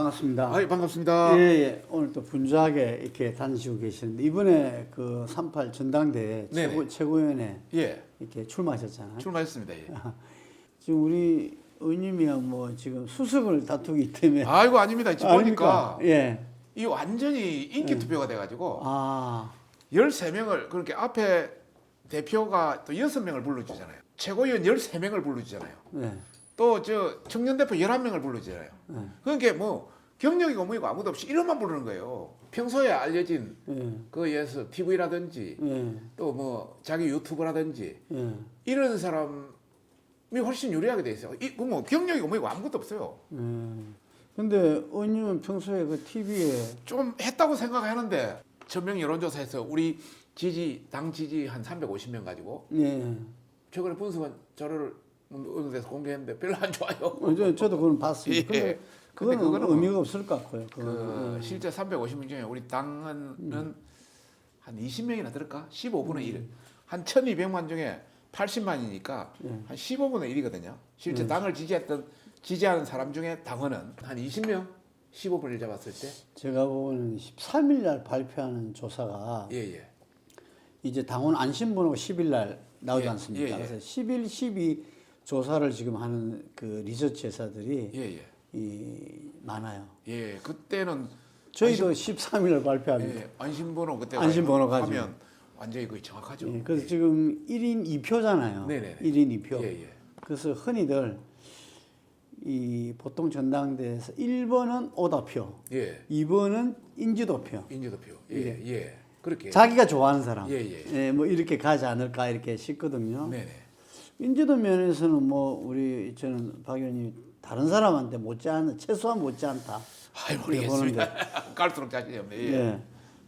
반갑습니다. 아, 반갑습니다. 예, 예. 오늘 또 분주하게 이렇게 다니시고 계시는데 이번에 그 38 전당대회 네네. 최고위원회 예, 이렇게 출마하셨잖아요. 출마했습니다. 예. 지금 우리 의원님이야 뭐 지금 수석을 다투기 때문에 아이고 아닙니다. 지금 보니까 예. 이 완전히 인기 투표가 돼가지고 아, 13명을 그렇게 앞에 대표가 또 6명을 불러주잖아요. 최고위원 13명을 불러주잖아요. 네. 또 저 청년 대표 11명을 불러주잖아요. 그러니까 뭐 경력이고 뭐이고 아무도 없이 이름만 부르는 거예요. 평소에 알려진 예. 그에서 TV라든지 예. 또 뭐 자기 유튜브라든지 예. 이런 사람이 훨씬 유리하게 돼 있어요. 뭐 경력이고 뭐이고 아무것도 없어요. 예. 근데 의원님은 평소에 그 TV에 좀 했다고 생각하는데 전명 여론조사에서 우리 당 지지 한 350명 가지고 예. 최근에 분석한 자료를 어느 데서 공개했는데 별로 안 좋아요. 저도 그건 봤습니다. 예. 근데 그거는 그거는 의미가 없을 것 같고요. 그 실제 350명 중에 우리 당은 한 20명이나 들을까? 15분의 1. 한 1200만 중에 80만이니까 한 15분의 1이거든요. 실제 당을 지지하는 사람 중에 당원은 한 20명? 15분의 1 잡았을 때? 제가 보는 13일 날 발표하는 조사가 예, 예. 이제 당원 안심번호가 10일 날 나오지 예, 않습니까? 예, 예. 그래서 10일, 12 조사를 지금 하는 그 리서치 회사들이 예, 많아요. 예, 그때는 저희도 13일 날 발표합니다. 예, 안심번호 그때 안심번호 가지고. 하면 완전히 거의 정확하죠. 예, 그래서 지금 1인 2표잖아요. 네네네. 1인 2표. 예, 예. 그래서 흔히들 이 보통 전당대회에서 1번은 오다표, 예, 2번은 인지도표. 인지도표. 예, 예. 그렇게. 자기가 좋아하는 사람. 예, 예. 뭐 이렇게 가지 않을까 이렇게 싶거든요. 네네. 인지도 면에서는 뭐 우리 저는 박 의원님 다른 사람한테 못지않은 최소한 못지않다. 아이 모르겠습니다. 갈수록 자신이 없네. 예. 예.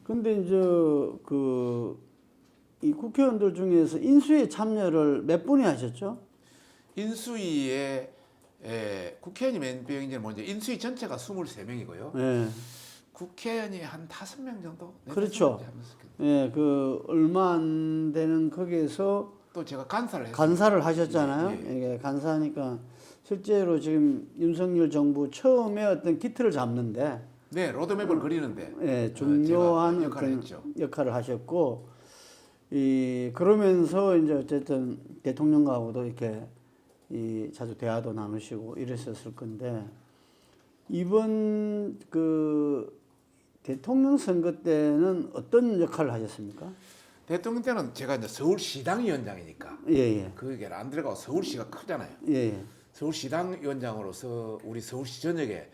근데 이제 이 국회의원들 중에서 인수위에 참여를 몇 분이 하셨죠? 인수위에 국회의원이 몇 명인지는 먼저 인수위 전체가 23명이고요. 예. 국회의원이 한 5명 정도? 그렇죠. 예, 그 얼마 안 되는 거기에서 또 제가 간사를 했어요. 간사를 하셨잖아요. 예, 예. 이게 간사니까 실제로 지금 윤석열 정부 처음에 어떤 기틀을 잡는데 네, 로드맵을 그리는데 예, 중요한 제가 역할을 어떤 했죠. 역할을 하셨고 그러면서 이제 어쨌든 대통령하고도 이렇게 자주 대화도 나누시고 이랬었을 건데 이번 그 대통령 선거 때는 어떤 역할을 하셨습니까? 대통령 때는 제가 이제 서울시당위원장이니까 예, 그게 안 들어가고 서울시가 크잖아요. 예. 서울시당위원장으로서 우리 서울시 전역에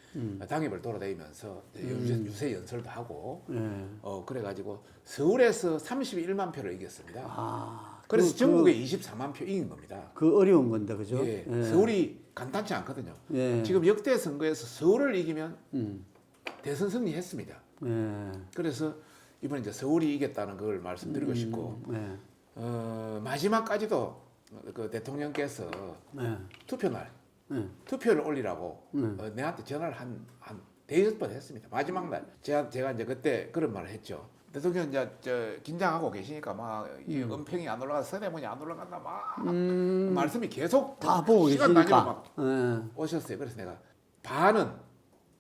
당협을 돌아다니면서 유세 연설도 하고 예. 그래가지고 서울에서 31만 표를 이겼습니다. 아, 그래서 전국에 24만 표 이긴 겁니다. 그 어려운 건데 그죠? 예, 서울이 간단치 않거든요. 예. 지금 역대 선거에서 서울을 이기면 음. 대선 승리했습니다. 예. 그래서 이번에 이제 서울이 이겼다는 걸 말씀드리고 싶고 예. 마지막까지도 그 대통령께서 예. 투표 날 예. 투표를 올리라고 내한테 전화를 한 대여섯 번 했습니다. 마지막 날 제가 이제 그때 그런 말을 했죠. 대통령 이제 긴장하고 계시니까 막 이 은평이 안 올라가 서대문이 안 올라간다 막 말씀이 계속 다 보고 시간 단위로 계시니까. 막 예. 오셨어요. 그래서 내가 반은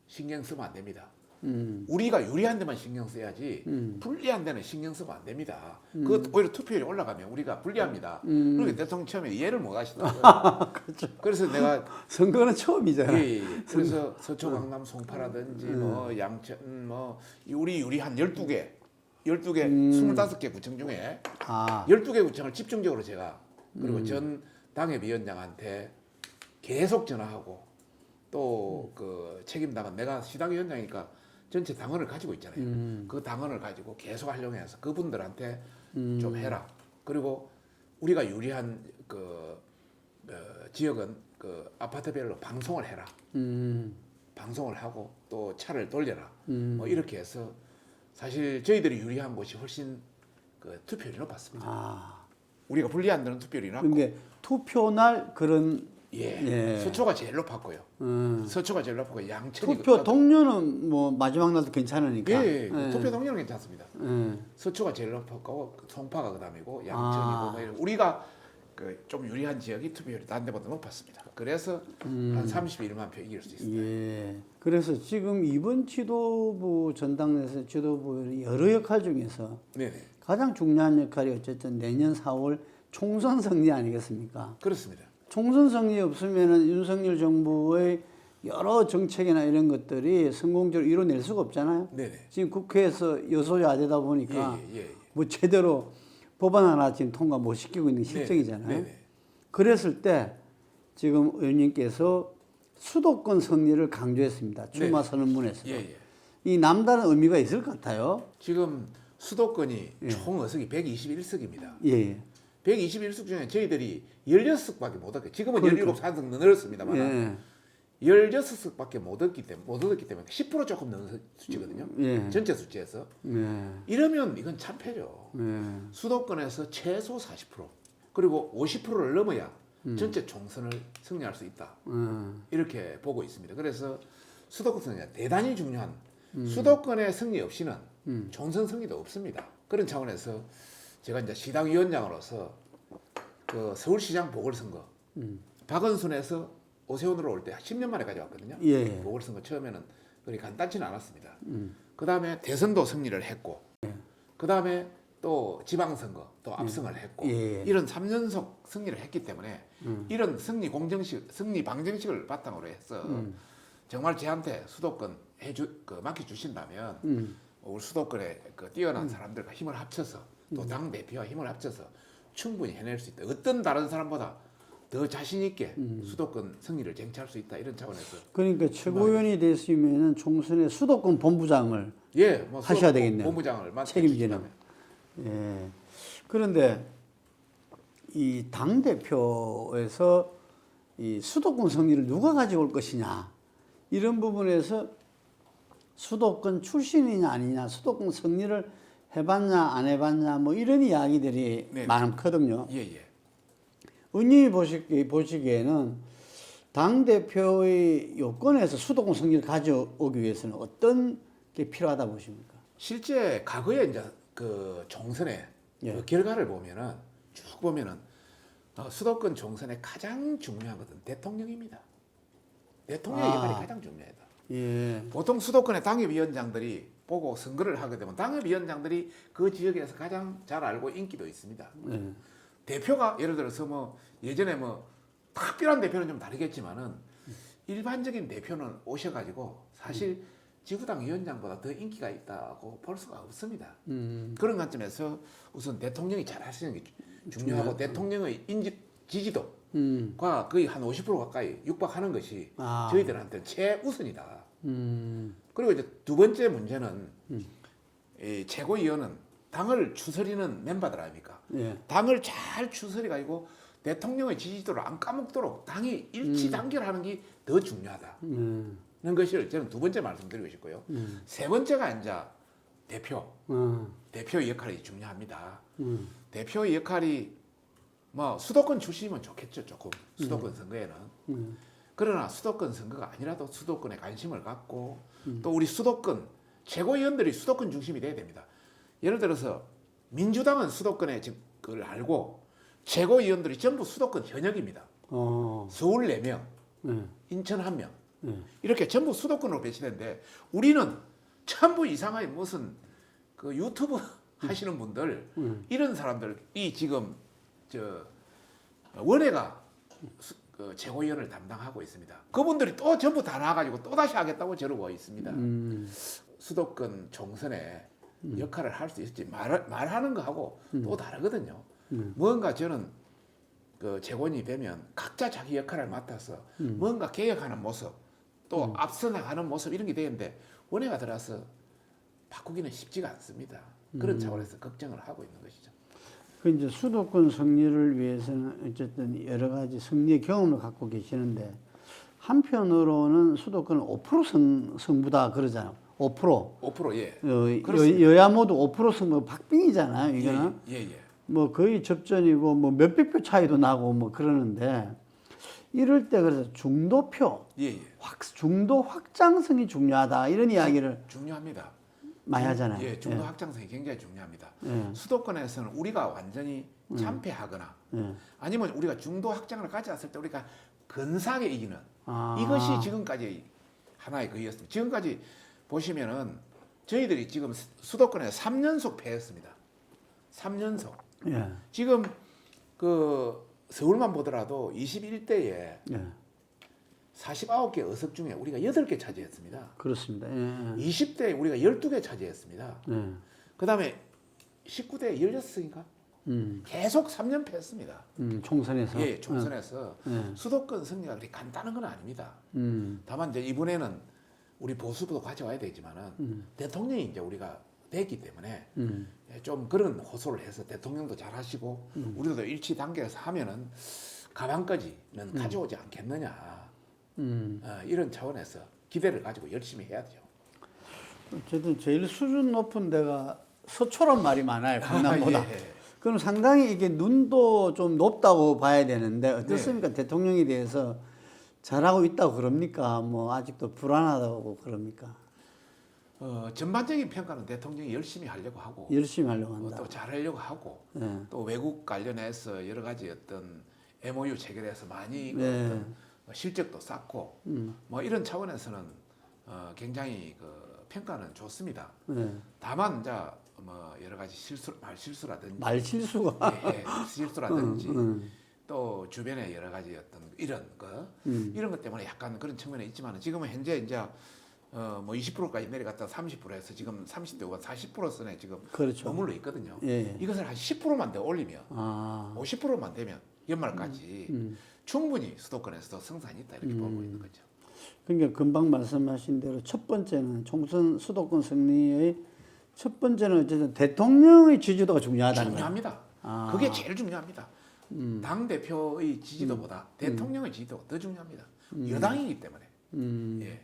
신경 쓰면 안 됩니다. 음. 우리가 유리한 데만 신경 써야지 불리한 데는 신경 쓰면 안 됩니다. 그 오히려 투표율이 올라가면 우리가 불리합니다. 그러니까 대통령 처음에 이해를 못 하시더라고요. 그렇죠. 그래서 내가 선거는 처음이잖아요. 예. 그래서 서초 강남 송파라든지 뭐 양천 뭐 우리 유리한 12개 25개 구청 중에 아, 12개 구청을 집중적으로 제가 그리고 전 당협위원장한테 계속 전화하고 또 그 책임당은 내가 시당위원장이니까 전체 당원을 가지고 있잖아요. 그 당원을 가지고 계속 활용해서 그분들한테 좀 해라. 그리고 우리가 유리한 그 지역은 그 아파트별로 방송을 해라. 방송을 하고 또 차를 돌려라. 뭐 이렇게 해서 사실 저희들이 유리한 곳이 훨씬 그 투표율이 높았습니다. 아. 우리가 불리한 데는 투표율이 낮고 근데 투표 날 그런 예. 서초가 제일 높았고요. 서초가 제일 높고 양천이 투표 동료는 뭐 마지막 날도 괜찮으니까. 예. 투표 동료는 괜찮습니다. 예. 서초가 제일 높았고 송파가 그다음이고 양천이고 아. 뭐 이런 우리가 그 좀 유리한 지역이 투표율이 다른 데보다 높았습니다. 그래서 한 31만 표 이길 수 있습니다. 예. 그래서 지금 이번 지도부 전당대회에서 지도부 여러 역할 중에서 네네. 가장 중요한 역할이 어쨌든 내년 4월 총선 승리 아니겠습니까? 그렇습니다. 총선 승리 없으면은 윤석열 정부의 여러 정책이나 이런 것들이 성공적으로 이뤄낼 수가 없잖아요. 네네. 지금 국회에서 여소야대다 보니까 예. 뭐 제대로 법안 하나 지금 통과 못 시키고 있는 실정이잖아요. 네네. 그랬을 때 지금 의원님께서 수도권 승리를 강조했습니다. 출마 선언문에서. 예. 이 남다른 의미가 있을 것 같아요. 지금 수도권이 총 의석이 121석입니다. 예. 121석 중에 저희들이 16석밖에 못 얻게. 지금은 그러니까. 17석 늘었습니다만 예. 16석밖에 못 얻기 때문에 10% 조금 넘는 수치거든요. 예. 전체 수치에서. 예. 이러면 이건 참패죠. 예. 수도권에서 최소 40% 그리고 50%를 넘어야 전체 총선을 승리할 수 있다. 이렇게 보고 있습니다. 그래서 수도권 승리가 대단히 중요한 수도권의 승리 없이는 총선 승리도 없습니다. 그런 차원에서 제가 이제 시당위원장으로서 그 서울시장 보궐선거 박은순에서 오세훈으로 올 때 10년 만에 가져왔거든요. 예. 보궐선거 처음에는 그리 간단치는 않았습니다. 그 다음에 대선도 승리를 했고, 그 다음에 또 지방선거 또 압승을 했고, 예. 이런 3연속 승리를 했기 때문에 이런 승리 방정식을 바탕으로 해서 정말 저한테 수도권 맡겨주신다면 우리 수도권의 그 뛰어난 사람들과 힘을 합쳐서 또 당 대표와 힘을 합쳐서 충분히 해낼 수 있다. 어떤 다른 사람보다 더 자신 있게 수도권 승리를 쟁취할 수 있다. 이런 차원에서 그러니까 최고위원이 됐으면은 총선에 수도권 본부장을 뭐 하셔야 되겠네요. 본부장을 책임지는. 예. 그런데 이 당 대표에서 이 수도권 승리를 누가 가지고 올 것이냐 이런 부분에서 수도권 출신이냐 아니냐, 수도권 승리를 해봤냐 안 해봤냐 뭐 이런 이야기들이 네. 많거든요. 예. 의원님이 보시기에는 당 대표의 요건에서 수도권 승리를 가져오기 위해서는 어떤 게 필요하다 보십니까? 실제 과거에 이제 그 총선의 예. 그 결과를 보면은 쭉 보면은 수도권 총선의 가장 중요한 것은 대통령입니다. 대통령의 역할이 가장 중요하다. 예. 보통 수도권의 당협위원장들이 보고 선거를 하게 되면 당협위원장들이 그 지역에서 가장 잘 알고 인기도 있습니다. 예. 대표가 예를 들어서 뭐 예전에 뭐 특별한 대표는 좀 다르겠지만은 일반적인 대표는 오셔가지고 사실 지구당 위원장보다 더 인기가 있다고 볼 수가 없습니다. 그런 관점에서 우선 대통령이 잘 하시는 게 중요하고 대통령의 지지도가 거의 한 50% 가까이 육박하는 것이 저희들한테는 최우선이다. 그리고 이제 두 번째 문제는 이 최고위원은 당을 추스리는 멤버들 아닙니까? 예. 당을 잘 추스려 가지고 대통령의 지지도를 안 까먹도록 당이 일치 단결하는 게 더 중요하다. 는 것을 저는 두 번째 말씀드리고 싶고요. 세 번째가 이제 대표의 역할이 중요합니다. 대표의 역할이 뭐 수도권 출신이면 좋겠죠, 조금 수도권 선거에는. 그러나 수도권 선거가 아니라도 수도권에 관심을 갖고 또 우리 수도권 최고위원들이 수도권 중심이 돼야 됩니다. 예를 들어서 민주당은 수도권에 그걸 알고 최고위원들이 전부 수도권 현역입니다. 서울 4명, 인천 1명 이렇게 전부 수도권으로 배치되는데 우리는 전부 이상하게 무슨 그 유튜브 하시는 분들 이런 사람들이 지금 원외가 그 최고위원을 담당하고 있습니다. 그분들이 또 전부 다 나와가지고 또 다시 하겠다고 저러고 있습니다. 수도권 총선에 역할을 할 수 있을지 말하는 거하고 또 다르거든요. 뭔가 저는 그 최고위원이 되면 각자 자기 역할을 맡아서 뭔가 개혁하는 모습 또 앞서 나가는 모습 이런 게 되는데 원외가 들어서 바꾸기는 쉽지가 않습니다. 그런 차원에서 걱정을 하고 있는 것이죠. 그 이제 수도권 승리를 위해서는 어쨌든 여러 가지 승리의 경험을 갖고 계시는데 한편으로는 수도권은 5% 승부다 그러잖아요. 5%. 5% 예. 여야 모두 5% 승부 박빙이잖아요. 이거는 예. 뭐 거의 접전이고 뭐 몇백 표 차이도 나고 뭐 그러는데 이럴 때 그래서 중도표, 중도 확장성이 중요하다 이런 이야기를 중요합니다. 많이 하잖아요. 예, 중도 확장성이 굉장히 중요합니다. 예. 수도권에서는 우리가 완전히 참패하거나 아니면 우리가 중도 확장을 가져왔을 때 우리가 근사하게 이기는 이것이 지금까지 하나의 그이었습니다. 지금까지 보시면은 저희들이 지금 수도권에 3연속 패했습니다. 3연속. 예. 지금 그 서울만 보더라도 21대에 예. 49개 의석 중에 우리가 8개 차지했습니다. 그렇습니다. 예. 20대에 우리가 12개 차지했습니다. 예. 그다음에 19대에 16인가? 계속 3연패 했습니다. 총선에서. 예, 총선에서 예. 수도권 승리가 그렇게 간단한 건 아닙니다. 다만 이제 이번에는 우리 보수도 가져와야 되지만은 대통령이 이제 우리가 됐기 때문에 좀 그런 호소를 해서 대통령도 잘 하시고 우리도 일치 단계에서 하면은 가방까지는 가져오지 않겠느냐. 이런 차원에서 기대를 가지고 열심히 해야죠. 어쨌든 제일 수준 높은 데가 서초란 말이 많아요. 강남보다. 예. 그럼 상당히 이게 눈도 좀 높다고 봐야 되는데 어떻습니까? 네. 대통령에 대해서 잘하고 있다고 그럽니까? 뭐 아직도 불안하다고 그럽니까? 전반적인 평가는 대통령이 열심히 하려고 하고 열심히 하려고 한다. 또 잘하려고 하고 네. 또 외국 관련해서 여러 가지 어떤 MOU 체결해서 많이 네. 어떤 실적도 쌓고 뭐 이런 차원에서는 굉장히 그 평가는 좋습니다. 네. 다만 이제 뭐 여러 가지 말실수라든지 말실수가 예, 실수라든지 또 주변에 여러 가지 어떤 이런 것 때문에 약간 그런 측면이 있지만 지금은 현재 이제 뭐 20%까지 내려갔다 30% 해서 지금 30대가 40% 선에 지금 그렇죠. 머물러 있거든요. 예. 이것을 한 10%만 더 올리면 50%만 되면 연말까지 충분히 수도권에서도 성산이 있다 이렇게 보고 있는 거죠. 그러니까 금방 말씀하신 대로 첫 번째는 총선 수도권 승리의 첫 번째는 어쨌든 대통령의 지지도가 중요하다는 거예요. 중요합니다. 그게 제일 중요합니다. 당 대표의 지지도보다 대통령의 지지도가 더 중요합니다. 여당이기 때문에. 예.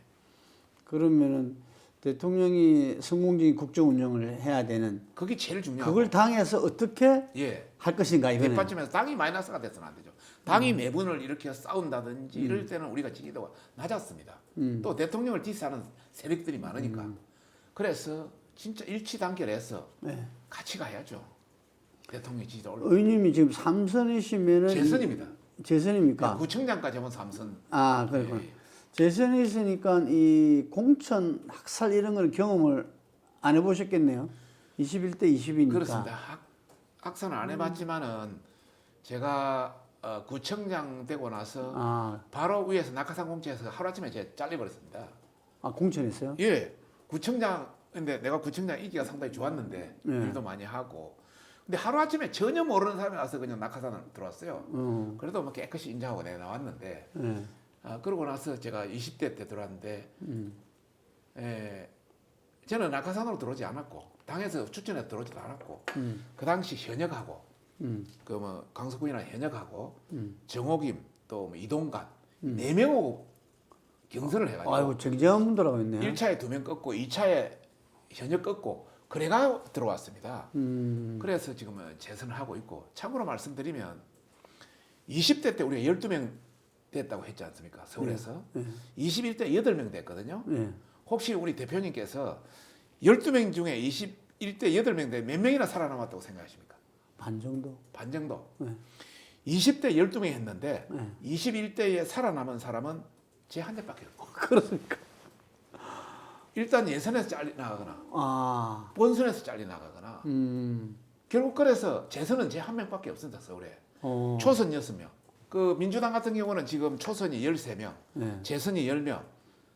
그러면은 대통령이 성공적인 국정 운영을 해야 되는 그게 제일 중요하고 그걸 당에서 어떻게 예. 할 것인가 이거는. 뒷받침해서 당이 마이너스가 돼서는 안 되죠. 당이 내분을 이렇게 싸운다든지 이럴 때는 우리가 지지도가 낮았습니다. 또 대통령을 디스하는 세력들이 많으니까. 그래서 진짜 일치 단결해서 네. 같이 가야죠. 대통령 지지도 올라. 의원님이 지금 3선이시면은 재선입니다. 재선입니까? 구청장까지 하면 3선. 그렇군. 예. 재선이 있으니까 이 공천 학살 이런 걸 경험을 안 해보셨겠네요. 21대 20이니까. 그렇습니다. 학사는 안 해봤지만은 제가 구청장 되고 나서 바로 위에서 낙하산 공채에서 하루아침에 제가 잘려버렸습니다. 공천했어요? 예. 구청장인데 내가 구청장 인기가 상당히 좋았는데 네. 일도 많이 하고 근데 하루아침에 전혀 모르는 사람이 와서 그냥 낙하산을 들어왔어요. 그래도 뭐 깨끗이 인정하고 내가 나왔는데 네. 그러고 나서 제가 20대 때 들어왔는데 저는 낙하산으로 들어오지 않았고 당에서 추천해서 들어오지도 않았고 그 당시 현역하고 그 뭐 강석군이나 현역하고 정옥임 또 뭐 이동관 4명하고 경선을 해가지고 아이고 정재환 분들하고 있네요. 1차에 2명 꺾고 2차에 현역 꺾고 그래가 들어왔습니다. 그래서 지금은 재선을 하고 있고 참고로 말씀드리면 20대 때 우리가 12명 됐다고 했지 않습니까? 서울에서. 21대 8명 됐거든요. 혹시 우리 대표님께서 12명 중에 21대 8명 몇 명이나 살아남았다고 생각하십니까? 반 정도. 반 정도. 네. 20대 12명 했는데 21대에 살아남은 사람은 제 한 대밖에 없고. 그렇습니까? 일단 예선에서 잘려나가거나 본선에서 잘려나가거나 결국 그래서 재선은 제 한 명밖에 없습니다. 서울에. 초선 6명. 그 민주당 같은 경우는 지금 초선이 13명, 재선이 10명,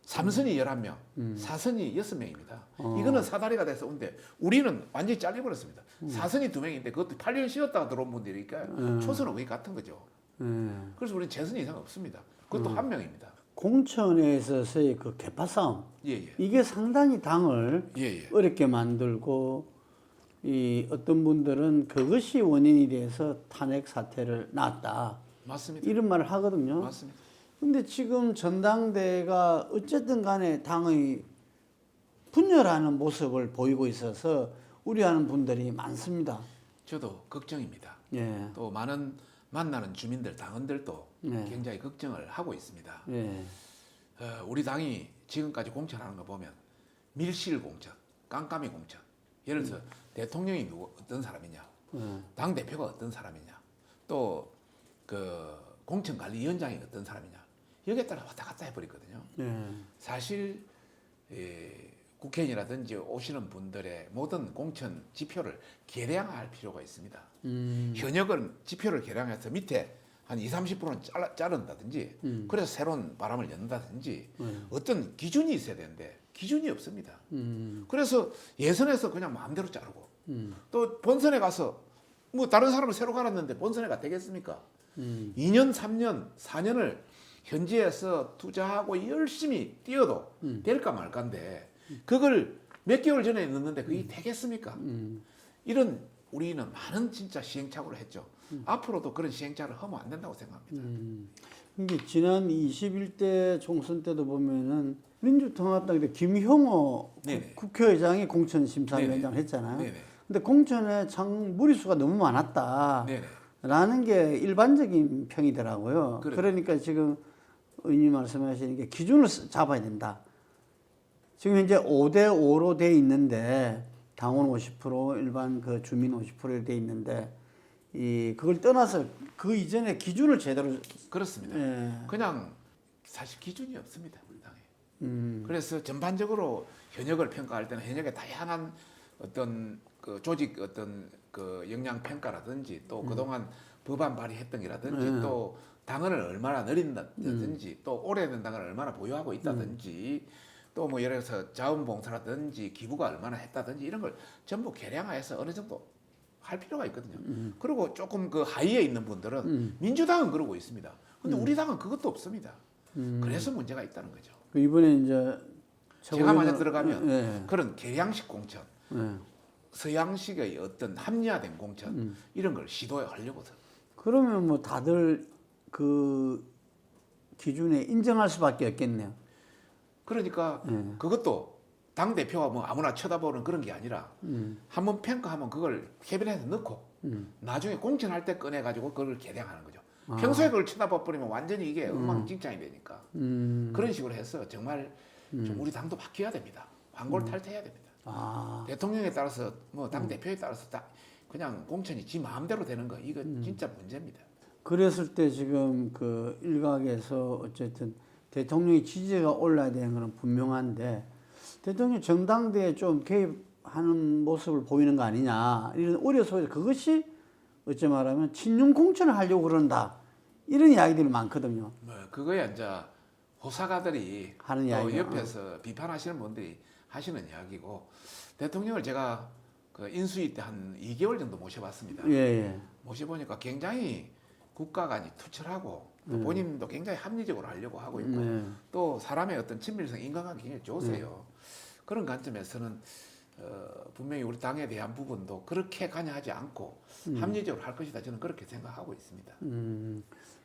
3선이 11명, 4선이 6명입니다. 이거는 사다리가 돼서 온데 우리는 완전히 잘려버렸습니다. 4선이 2명인데 그것도 8년 쉬었다가 들어온 분들이니까 초선은 거의 같은 거죠. 그래서 우리는 재선 이상 없습니다. 그것도 한 명입니다. 공천에 있어서의 그 개파 싸움 이게 상당히 당을 어렵게 만들고 이 어떤 분들은 그것이 원인이 돼서 탄핵 사태를 낳았다. 맞습니다. 이런 말을 하거든요. 맞습니다. 근데 지금 전당대회가 어쨌든 간에 당의 분열하는 모습을 보이고 있어서 우려하는 분들이 많습니다. 저도 걱정입니다. 예. 또 많은 만나는 주민들, 당원들도 굉장히 걱정을 하고 있습니다. 예. 우리 당이 지금까지 공천하는 거 보면 밀실 공천, 깜깜이 공천. 예를 들어서 대통령이 어떤 사람이냐, 당 대표가 어떤 사람이냐, 또 그 공천관리위원장이 어떤 사람이냐 여기에 따라 왔다 갔다 해버리거든요. 사실 국회의원이라든지 오시는 분들의 모든 공천 지표를 개량할 필요가 있습니다. 현역은 지표를 개량해서 밑에 한 20-30%는 자른다든지 그래서 새로운 바람을 연다든지 어떤 기준이 있어야 되는데 기준이 없습니다. 그래서 예선에서 그냥 마음대로 자르고 또 본선에 가서 뭐 다른 사람을 새로 갈았는데 본선에가 되겠습니까? 2년, 3년, 4년을 현지에서 투자하고 열심히 뛰어도 될까 말까인데 그걸 몇 개월 전에 넣는데 그게 되겠습니까? 이런 우리는 많은 진짜 시행착오를 했죠. 앞으로도 그런 시행착오를 하면 안 된다고 생각합니다. 이게 지난 21대 총선 때도 보면은 민주통합당 때 김형호 국회의장이 공천심사위원장을 했잖아요. 근데 공천에 참 무리수가 너무 많았다. 라는 게 일반적인 평이더라고요. 그러니까 지금 의원님 말씀하시는 게 기준을 잡아야 된다. 지금 현재 5대5로 돼 있는데 당원 50%, 일반 그 주민 50%로 돼 있는데 그걸 떠나서 그 이전에 기준을 제대로 그렇습니다. 그냥 사실 기준이 없습니다, 우리 당에. 그래서 전반적으로 현역을 평가할 때는 현역의 다양한 어떤 그 조직 어떤 그 역량 평가라든지 또 그동안 법안 발의했던 게라든지 또 당원을 얼마나 늘린다든지 또 오래된 당원을 얼마나 보유하고 있다든지 또 뭐 예를 들어서 자원봉사라든지 기부가 얼마나 했다든지 이런 걸 전부 개량해서 어느 정도 할 필요가 있거든요. 그리고 조금 그 하위에 있는 분들은 민주당은 그러고 있습니다. 근데 우리 당은 그것도 없습니다. 그래서 문제가 있다는 거죠. 이번에 이제 제가 만약 들어가면 그런 개량식 공천, 서양식의 어떤 합리화된 공천 이런 걸 시도하려고. 그러면 뭐 다들 그 기준에 인정할 수밖에 없겠네요. 그러니까 그것도 당 대표가 뭐 아무나 쳐다보는 그런 게 아니라 한번 평가하면 그걸 캐비넷에 넣고 나중에 공천할 때 꺼내 가지고 그걸 개량하는 거죠. 평소에 그걸 쳐다봐 버리면 완전히 이게 엉망진창이 되니까 그런 식으로 해서 정말 좀 우리 당도 바뀌어야 됩니다. 황골 탈퇴해야 됩니다. 대통령에 따라서 뭐 당 대표에 따라서 다 그냥 공천이 지 마음대로 되는 거 이거 진짜 문제입니다. 그랬을 때 지금 그 일각에서 어쨌든 대통령의 지지가 올라야 되는 건 분명한데 대통령 정당대에 좀 개입하는 모습을 보이는 거 아니냐 이런 우려 속에서 그것이 어찌 말하면 친윤 공천을 하려고 그런다 이런 이야기들이 많거든요. 뭐 그거야 이제 호사가들이 하는 또 이야기가. 옆에서 비판하시는 분들이 하시는 이야기고 대통령을 제가 그 인수위 때 한 2개월 정도 모셔봤습니다. 모셔보니까 굉장히 국가 간이 투철하고 또 본인도 굉장히 합리적으로 하려고 하고 있고 또 사람의 어떤 친밀성, 인간관계 굉장히 좋으세요. 그런 관점에서는 분명히 우리 당에 대한 부분도 그렇게 관여하지 않고 합리적으로 할 것이다 저는 그렇게 생각하고 있습니다.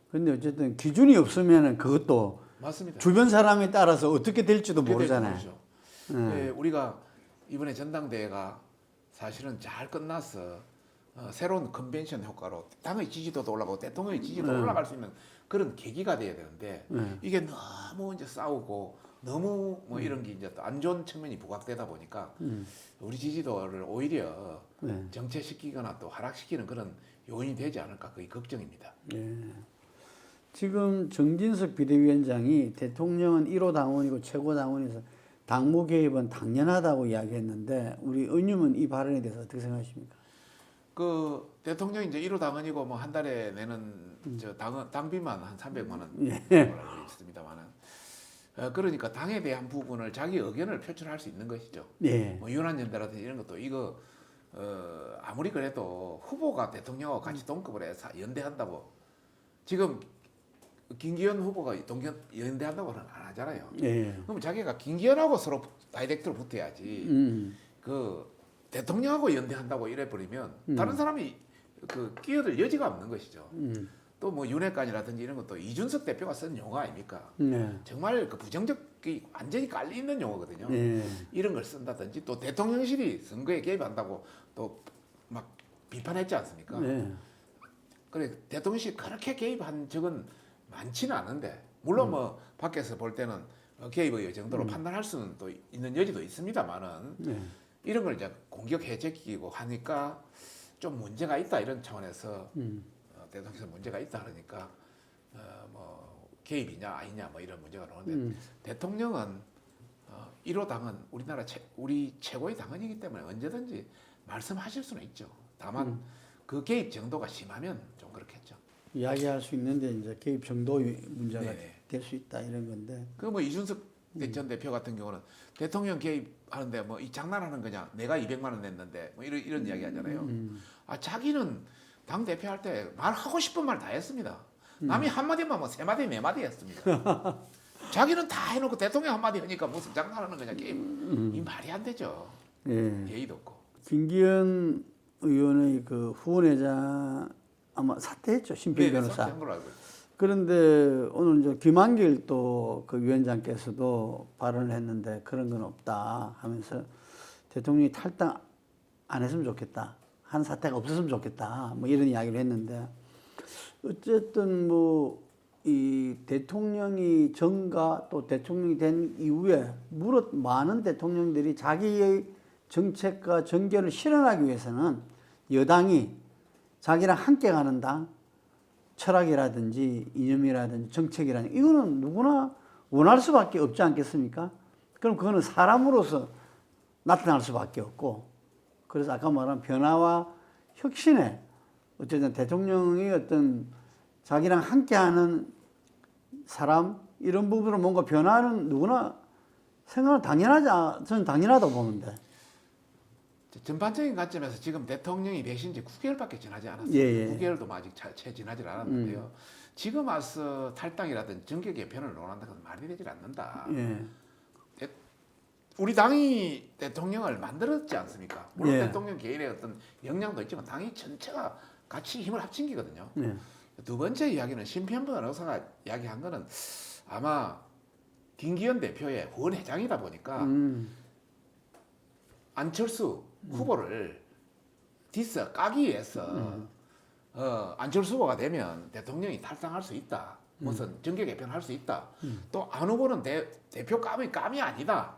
그런데 어쨌든 기준이 없으면 그것도 맞습니다. 주변 사람에 따라서 어떻게 될지도 모르잖아요. 우리가 이번에 전당대회가 사실은 잘 끝나서 새로운 컨벤션 효과로 당의 지지도도 올라가고 대통령의 지지도 올라갈 수 있는 그런 계기가 돼야 되는데 이게 너무 이제 싸우고 너무 뭐 이런 게 이제 또 안 좋은 측면이 부각되다 보니까 우리 지지도를 오히려 정체시키거나 또 하락시키는 그런 요인이 되지 않을까 그게 걱정입니다. 지금 정진석 비대위원장이 대통령은 1호 당원이고 최고 당원에서 당무 개입은 당연하다고 이야기했는데 우리 의원님은 이 발언에 대해서 어떻게 생각하십니까? 그 대통령이 이제 1호 당원이고 뭐 한 달에 내는 저 당비만 한 300만 원 있습니다만은 그러니까 당에 대한 부분을 자기 의견을 표출할 수 있는 것이죠. 뭐 유난연대라든지 이런 것도 이거 아무리 그래도 후보가 대통령하고 같이 동급을 해서 연대한다고 지금 김기현 후보가 연대한다고는 안 하잖아요. 그럼 자기가 김기현하고 서로 다이렉트로 붙어야지. 그 대통령하고 연대한다고 이래 버리면 다른 사람이 그 끼어들 여지가 없는 것이죠. 또 뭐 윤핵관이라든지 이런 것도 이준석 대표가 쓴 용어 아닙니까? 정말 그 부정적이 완전히 깔리 있는 용어거든요. 이런 걸 쓴다든지 또 대통령실이 선거에 개입한다고 또 막 비판했지 않습니까? 그래 대통령실이 그렇게 개입한 적은 많지는 않은데 물론 뭐 밖에서 볼 때는 개입의 정도로 판단할 수는 또 있는 여지도 있습니다만은 이런 걸 이제 공격해 제끼고 하니까 좀 문제가 있다 이런 차원에서 대통령에서 문제가 있다 그러니까 뭐 개입이냐 아니냐 뭐 이런 문제가 나오는데 대통령은 1호 당은 우리 최고의 당원이기 때문에 언제든지 말씀하실 수는 있죠. 다만 그 개입 정도가 심하면 좀 그렇겠죠. 이야기할 수 있는데 이제 개입 정도의 문제가 될 수 있다 이런 건데. 그 뭐 이준석 전 대표 같은 경우는 대통령 개입하는데 뭐 이 장난하는 거냐? 내가 200만 원 냈는데 뭐 이런 이야기 하잖아요. 아 자기는 당 대표 할 때 말하고 싶은 말 다 했습니다. 남이 한마디만 뭐 3마디 4마디 했습니다. 자기는 다 해놓고 대통령 한마디 하니까 무슨 장난하는 거냐 게임. 이 말이 안 되죠. 예의도 없고. 김기현 의원의 그 후원회장 아마 사퇴했죠. 심평 변호사. 사퇴한 걸로 알고 있어요. 그런데 오늘 이제 김한길 또 그 위원장께서도 발언을 했는데 그런 건 없다 하면서 대통령이 탈당 안 했으면 좋겠다. 한 사태가 없었으면 좋겠다. 뭐 이런 이야기를 했는데 어쨌든 뭐 이 대통령이 전과 또 대통령이 된 이후에 무릇 많은 대통령들이 자기의 정책과 정견을 실현하기 위해서는 여당이 자기랑 함께 가는 당 철학이라든지 이념이라든지 정책이라든지 이거는 누구나 원할 수밖에 없지 않겠습니까? 그럼 그거는 사람으로서 나타날 수밖에 없고 그래서 아까 말한 변화와 혁신에 어쨌든 대통령이 어떤 자기랑 함께하는 사람 이런 부분으로 뭔가 변화는 누구나 생각은 저는 당연하다고 보는데. 전반적인 관점에서 지금 대통령이 되신 지 9개월밖에 지나지 않았어요. 9개월도 아직 채 지나지 않았는데요. 지금 와서 탈당이라든지 정계 개편을 논한다는 것은 말이 되질 않는다. 우리 당이 대통령을 만들었지 않습니까? 물론 대통령 개인의 어떤 역량도 있지만 당이 전체가 같이 힘을 합친 기거든요. 두 번째 이야기는 심평 변호사가 이야기한 거는 아마 김기현 대표의 후원회장이다 보니까 안철수 후보를 까기 위해서 안철수 후보가 되면 대통령이 탈당할 수 있다. 무슨 정계 개편할 수 있다. 또 안 후보는 대표 감이 아니다.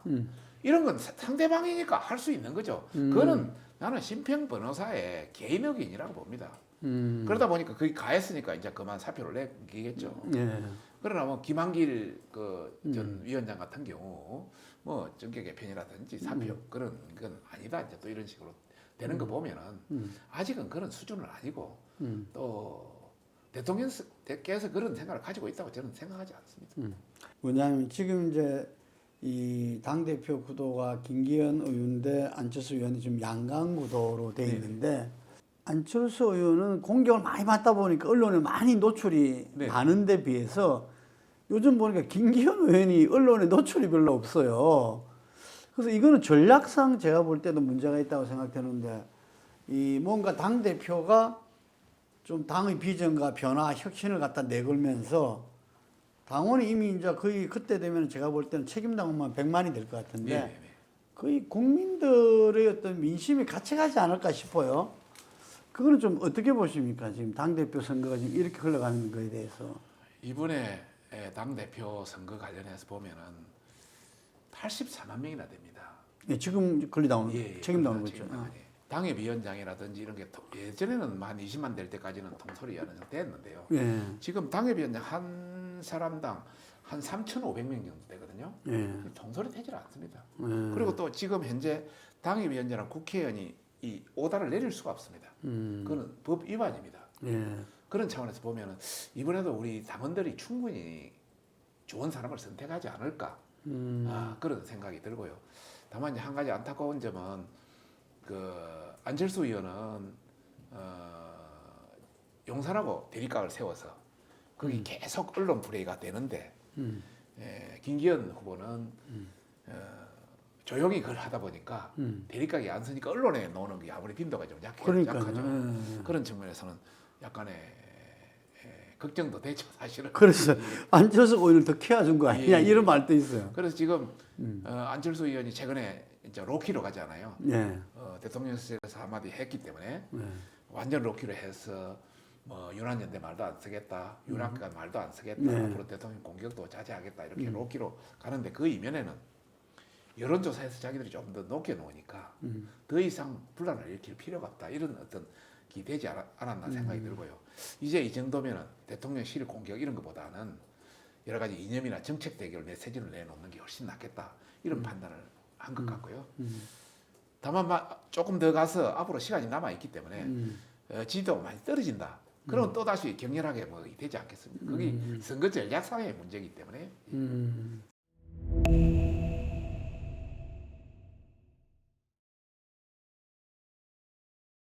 이런 건 상대방이니까 할 수 있는 거죠. 그거는 나는 심평 변호사의 개인의견이라고 봅니다. 그러다 보니까 그게 가했으니까 이제 그만 사표를 내기겠죠. 그러나 뭐 김한길 전 위원장 같은 경우 뭐 정계 개편이라든지 사표 그런 건 아니다 이제 또 이런 식으로 되는 거 보면은 아직은 그런 수준은 아니고 또 대통령께서 그런 생각을 가지고 있다고 저는 생각하지 않습니다. 왜냐하면 지금 이제 이 당대표 구도가 김기현 의원 대 안철수 의원이 좀 양강 구도로 돼 있는데 안철수 의원은 공격을 많이 받다 보니까 언론에 많이 노출이 많은데 비해서 요즘 보니까 김기현 의원이 언론에 노출이 별로 없어요. 그래서 이거는 전략상 제가 볼 때도 문제가 있다고 생각되는데 이 뭔가 당대표가 좀 당의 비전과 변화, 혁신을 갖다 내걸면서 당원이 이미 이제 거의 그때 되면 제가 볼 때는 책임당원만 100만이 될 것 같은데 거의 국민들의 어떤 민심이 같이 가지 않을까 싶어요. 그거는 좀 어떻게 보십니까? 지금 당대표 선거가 지금 이렇게 흘러가는 거에 대해서. 이번에 당대표 선거 관련해서 보면은 84만 명이나 됩니다. 지금 책임 나오는 거죠. 당협위원장이라든지 이런 게 예전에는 한 20만 될 때까지는 통솔이 어느 정도 됐는데요. 지금 당협위원장 한 사람당 한 3,500명 정도 되거든요. 통솔이 되질 않습니다. 그리고 또 지금 현재 당협위원장은 국회의원이 이 오다를 내릴 수가 없습니다. 그건 법 위반입니다. 그런 차원에서 보면은 이번에도 우리 당원들이 충분히 좋은 사람을 선택하지 않을까 그런 생각이 들고요. 다만 이제 한 가지 안타까운 점은 안철수 의원은 용산하고 대립각을 세워서 거기 계속 언론 플레이가 되는데 김기현 후보는 조용히 그걸 하다 보니까 대립각이 안 서니까 언론에 나오는 게 아무리 빈도가 좀 약하죠. 그런 측면에서는 약간의 걱정도 되죠, 사실은. 그래서 안철수 의원을 더 키워준 거 아니냐 이런 말도 있어요. 그래서 지금 안철수 의원이 최근에 이제 로키로 가잖아요. 대통령실에서 한마디 했기 때문에 완전 로키로 해서 뭐 윤한연대 말도 안 쓰겠다, 윤학관 말도 안 쓰겠다, 앞으로 대통령 공격도 자제하겠다 이렇게 로키로 가는데 그 이면에는 여론조사에서 자기들이 좀 더 높게 놓으니까 더 이상 분란을 일으킬 필요가 없다 이런 어떤 기대지 않았나 생각이 들고요. 이제 이 정도면은 대통령실 공격 이런 것보다는 여러 가지 이념이나 정책 대결 메시지를 내놓는 게 훨씬 낫겠다 이런 판단을 한 것 같고요. 다만 조금 더 가서 앞으로 시간이 남아 있기 때문에 지지도가 많이 떨어진다. 그러면 또 다시 격렬하게 뭐 되지 않겠습니까? 그게 선거 전략상의 문제이기 때문에.